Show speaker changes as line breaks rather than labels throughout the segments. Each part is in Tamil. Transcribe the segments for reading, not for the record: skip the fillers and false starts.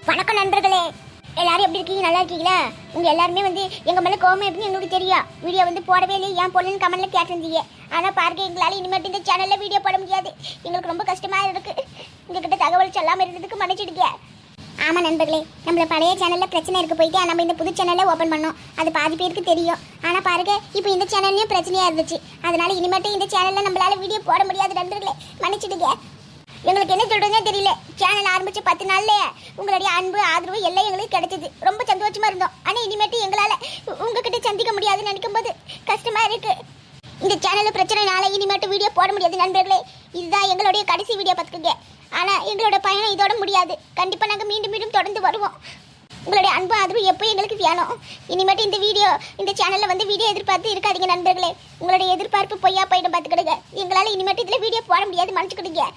வணக்கம் நண்பர்களே, எல்லாரும் எப்படி இருக்கீங்க? நல்லா இருக்கீங்களா? உங்க எல்லாருமே எங்க மேல கோவம் எப்படின்னு எங்களுக்கு தெரியும். வீடியோ போடவே இல்லை, ஏன் போடலன்னு கமெண்ட்ல கேட்டிருந்தீங்க. ஆனா பாருங்க, எங்களால இனிமேட்டு இந்த சேனல்ல வீடியோ போட முடியாது. எங்களுக்கு ரொம்ப கஷ்டமா இருக்கு. உங்ககிட்ட தகவல் சொல்லாம இருந்ததுக்கு மன்னிச்சிடுங்க. ஆமா நண்பர்களே, நம்மள பழைய சேனல்ல பிரச்சனை இருக்கு போயிட்டு நம்ம இந்த புது சேனல்ல ஓபன் பண்ணோம். அது பாதி பேருக்கு தெரியும். ஆனா பாருங்க, இப்போ இந்த சேனல்லையும் பிரச்சனையா இருந்துச்சு. அதனால இனிமேட்டு இந்த சேனல்ல நம்மளால வீடியோ போட முடியாது நண்பர்களே, மன்னிச்சிடுங்க. எங்களுக்கு என்ன சொல்றதுனே தெரியல. சேனல் ஆரம்பிச்ச 10 நாள்லயே உங்களுடைய அன்பு ஆதரவு எல்லாம் எங்களுக்கு கிடைச்சது. ரொம்ப சந்தோஷமா இருந்தோம். ஆனா இனிமேட்டு எங்களால உங்ககிட்ட சந்திக்க முடியாதுன்னு நினைக்கும் போது கஷ்டமா இருக்கு. இந்த சேனல்ல பிரச்சனைனால இனிமேட்டு வீடியோ போட முடியாது நண்பர்களே. இதுதான் எங்களுடைய கடைசி வீடியோ பார்த்துக்கங்க. ஆனா எங்களோட பயணம் இதோட முடியாது. கண்டிப்பா நாங்க மீண்டும் மீண்டும் தொடர்ந்து வருவோம். உங்களுடைய அன்பு ஆதரவு எப்போ எங்களுக்கு வேணும். இனிமேட்டு இந்த சேனல்ல வீடியோ எதிர்பார்த்து இருக்காதீங்க நண்பர்களே. உங்களுடைய எதிர்பார்ப்பு பொய்யா போயிடும் பார்த்துக்கிடுங்க. எங்களால இனிமேட்டு இதுல வீடியோ போட முடியாது, மன்னிச்சுக்கிடுங்க.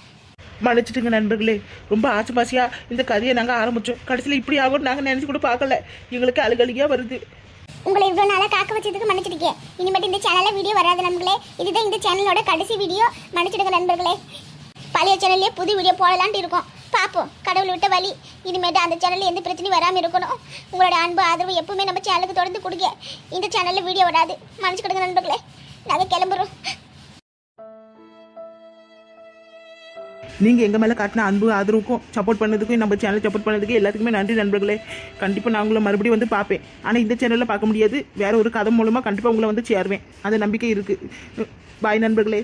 மன்னிச்சிட்டுங்க நண்பர்களே. ரொம்ப ஆசை இந்த கதையை நாங்கள் ஆரம்பித்தோம். கடைசியில் இப்படி ஆகும் நாங்கள் நினச்சி கூட பார்க்கல. எங்களுக்கு அழுகழுகியாக வருது.
உங்களை இவ்வளோ நாளாக காக்க வச்சதுக்கு மன்னிச்சிடுங்க. இனிமேட்டு இந்த சேனலில் வீடியோ வராது நண்பர்களே. இதுதான் இந்த சேனலோட கடைசி வீடியோ, மன்னிச்சிடுங்க நண்பர்களே. பழைய சேனல்லே புது வீடியோ போடலான்ட்டு இருக்கோம். பார்ப்போம், கடவுள் விட்ட வழி. இனிமேட்டு அந்த சேனலில் எந்த பிரச்சனையும் வராமல் இருக்கணும். உங்களோட அன்பு ஆதரவு எப்பவுமே நம்ம சேனலுக்கு தொடர்ந்து கொடுங்க. இந்த சேனலில் வீடியோ வராது, மன்னிச்சுக்கிடுங்க நண்பர்களே. நாங்கள் கிளம்புறோம்.
நீங்கள் எங்கள் மேலே காட்டின அன்பு ஆதரவுக்கும் சப்போர்ட் பண்ணதுக்கும் நம்ம சேனல் சப்போர்ட் பண்ணதுக்கு எல்லாத்துக்குமே நன்றி நண்பர்களே. கண்டிப்பாக நான் உங்களை மறுபடியும் பார்ப்பேன். ஆனால் இந்த சேனலில் பார்க்க முடியாது. வேறு ஒரு கதை மூலமாக கண்டிப்பாக உங்களை சேருவேன். அந்த நம்பிக்கை இருக்குது. பாய் நண்பர்களே.